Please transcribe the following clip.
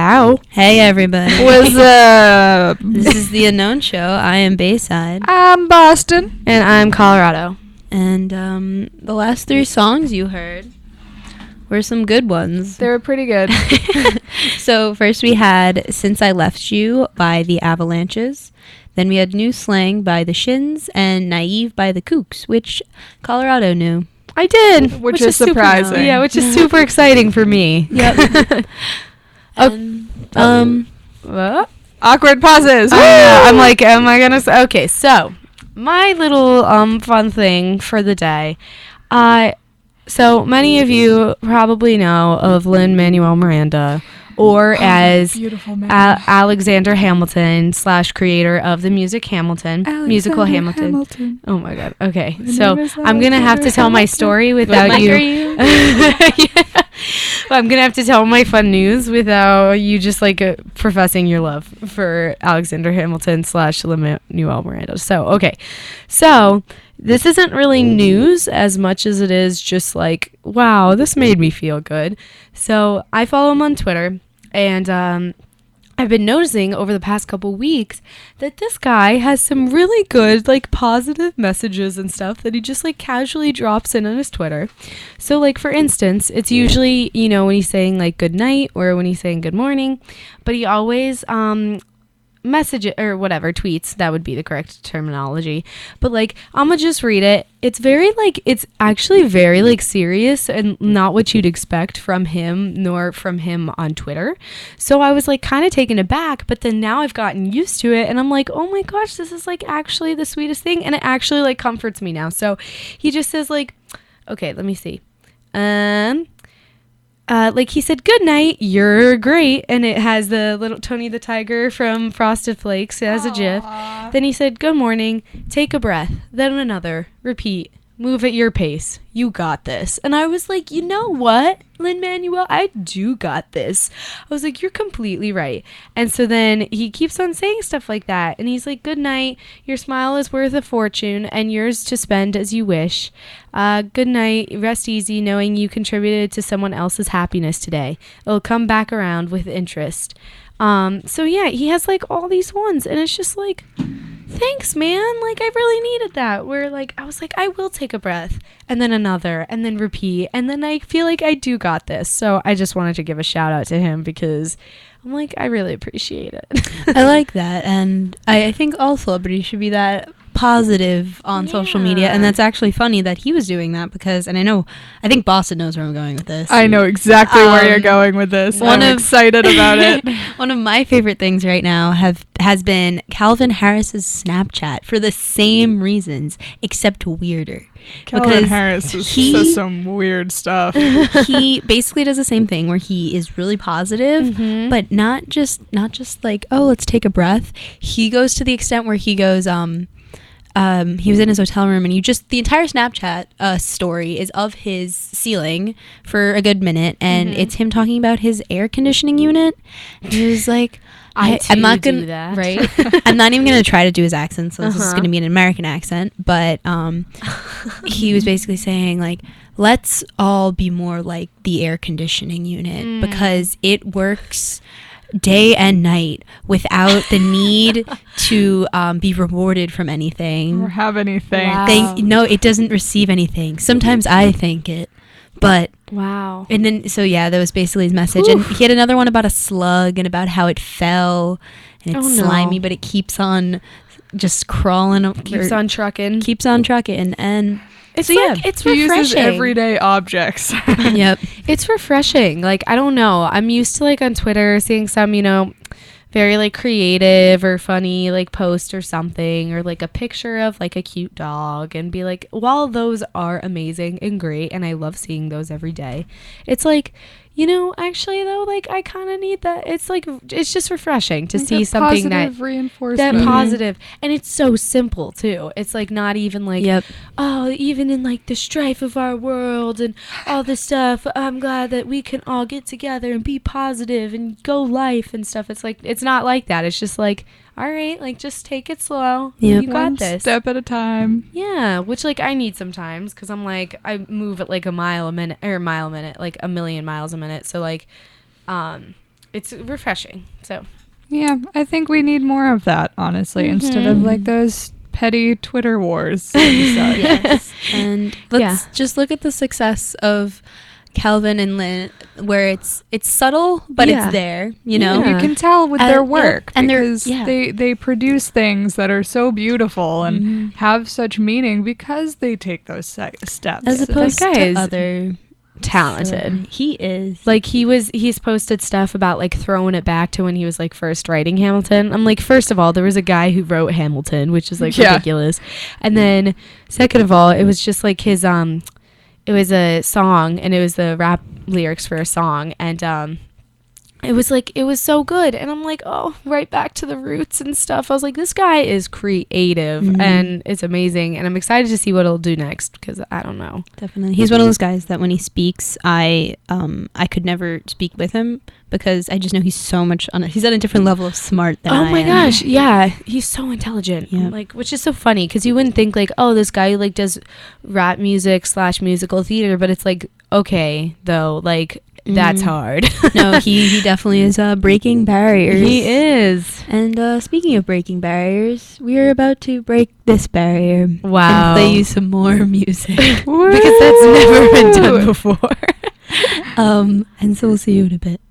Ciao. Hey, everybody. What's up? This is The Unknown Show. I am Bayside. I'm Boston. And I'm Colorado. And the last 3 songs you heard were some good ones. They were pretty good. So first we had Since I Left You by The Avalanches. Then we had New Slang by The Shins and Naive by The Kooks, which Colorado knew. I did. Which is surprising. Yeah, which is super exciting for me. Yep. Awkward pauses. I'm like, am I going to say? Okay, so my little fun thing for the day. So many of you probably know of Lin-Manuel Miranda, or as Alexander Hamilton / creator of the musical Hamilton. Oh my God. Okay, so I'm gonna have to tell my story without you. Yeah. I'm gonna have to tell my fun news without you just like professing your love for Alexander Hamilton / Lin-Manuel Miranda. So okay, so this isn't really news as much as it is just like, wow, this made me feel good. So I follow him on Twitter. And I've been noticing over the past couple weeks that this guy has some really good, like, positive messages and stuff that he just, like, casually drops in on his Twitter. So, like, for instance, it's usually, you know, when he's saying, like, good night or when he's saying good morning. But he always message it or whatever, tweets, that would be the correct terminology. But, like, I'm gonna just read it. It's very, like, it's actually very, like, serious and not what you'd expect from him nor from him on Twitter. So I was, like, kind of taken aback, but then now I've gotten used to it and I'm like, oh my gosh, this is, like, actually the sweetest thing, and it actually, like, comforts me now. So he just says, like, okay, let me see. Like he said, good night, you're great. And it has the little Tony the Tiger from Frosted Flakes as a GIF. Then he said, good morning, take a breath, then another, repeat, move at your pace. You got this. And I was like, you know what, Lin-Manuel, I do got this. I was like, you're completely right. And so then he keeps on saying stuff like that. And he's like, good night. Your smile is worth a fortune and yours to spend as you wish. Good night. Rest easy knowing you contributed to someone else's happiness today. It'll come back around with interest. So yeah, he has like all these ones and it's just like, thanks, man. Like, I really needed that. Where, like, I was like, I will take a breath, and then another, and then repeat, and then I feel like I do got this. So I just wanted to give a shout out to him because I'm like, I really appreciate it. I like that, and I think all celebrities should be that positive on social media, and that's actually funny that he was doing that because, and I think Boston knows where I'm going with this. I know exactly where you're going with this. I'm excited about it. One of my favorite things right now has been Calvin Harris's Snapchat for the same reasons, except weirder. Calvin Harris says some weird stuff. He basically does the same thing where he is really positive, but not just like, oh, let's take a breath. He goes to the extent where he goes, he was in his hotel room and the entire Snapchat story is of his ceiling for a good minute, and it's him talking about his air conditioning unit. And he was like, I'm not gonna do that. Right? I'm not even gonna try to do his accent, so this is gonna be an American accent. But he was basically saying, like, let's all be more like the air conditioning unit because it works day and night without the need to be rewarded from anything or have anything. Wow. No, it doesn't receive anything. Sometimes I thank it, but wow. And then so yeah, that was basically his message. Oof. And he had another one about a slug and about how it fell and it's slimy, but it keeps on just crawling, keeps on trucking, and it's so like, it's refreshing. He uses everyday objects. Yep. It's refreshing. Like, I don't know. I'm used to, like, on Twitter seeing some, you know, very, like, creative or funny, like, post or something, or, like, a picture of, like, a cute dog, and be like, while those are amazing and great, and I love seeing those every day, it's like, you know, actually, though, like, I kind of need that. It's like, it's just refreshing to see something that positive, and it's so simple too. It's like not even like, oh, even in like the strife of our world and all this stuff, I'm glad that we can all get together and be positive and go life and stuff. It's like, it's not like that. It's just like, all right, like, just take it slow. Yep. You got this. Step at a time. Yeah, which, like, I need sometimes because I'm, like, I move at, like, a million miles a minute. So, like, it's refreshing. So Yeah, I think we need more of that, honestly, instead of like those petty Twitter wars. And such. Yes. And let's just look at the success of Calvin and Lynn, where it's subtle, but it's there, you know? You can tell with their work, and because they produce things that are so beautiful and have such meaning because they take those steps. As opposed to is other talented. He is. Like he's posted stuff about like throwing it back to when he was like first writing Hamilton. I'm like, first of all, there was a guy who wrote Hamilton, which is like ridiculous. And then second of all, it was just like his it was a song, and it was the rap lyrics for a song, and it was so good, and I'm like, oh, right back to the roots and stuff. I was like, this guy is creative and it's amazing, and I'm excited to see what he'll do next, because I don't know. Definitely, he's one of those guys that when he speaks, I could never speak with him, because I just know he's so much he's at a different level of smart than I am. Oh my gosh, yeah, he's so intelligent. Yeah. Like, which is so funny, because you wouldn't think like, oh, this guy like does rap music / musical theater, but it's like, okay, though, like that's hard. No, he definitely is breaking barriers. He is. And speaking of breaking barriers, we are about to break this barrier. Wow. And play you some more music. Because that's never been done before. And so we'll see you in a bit.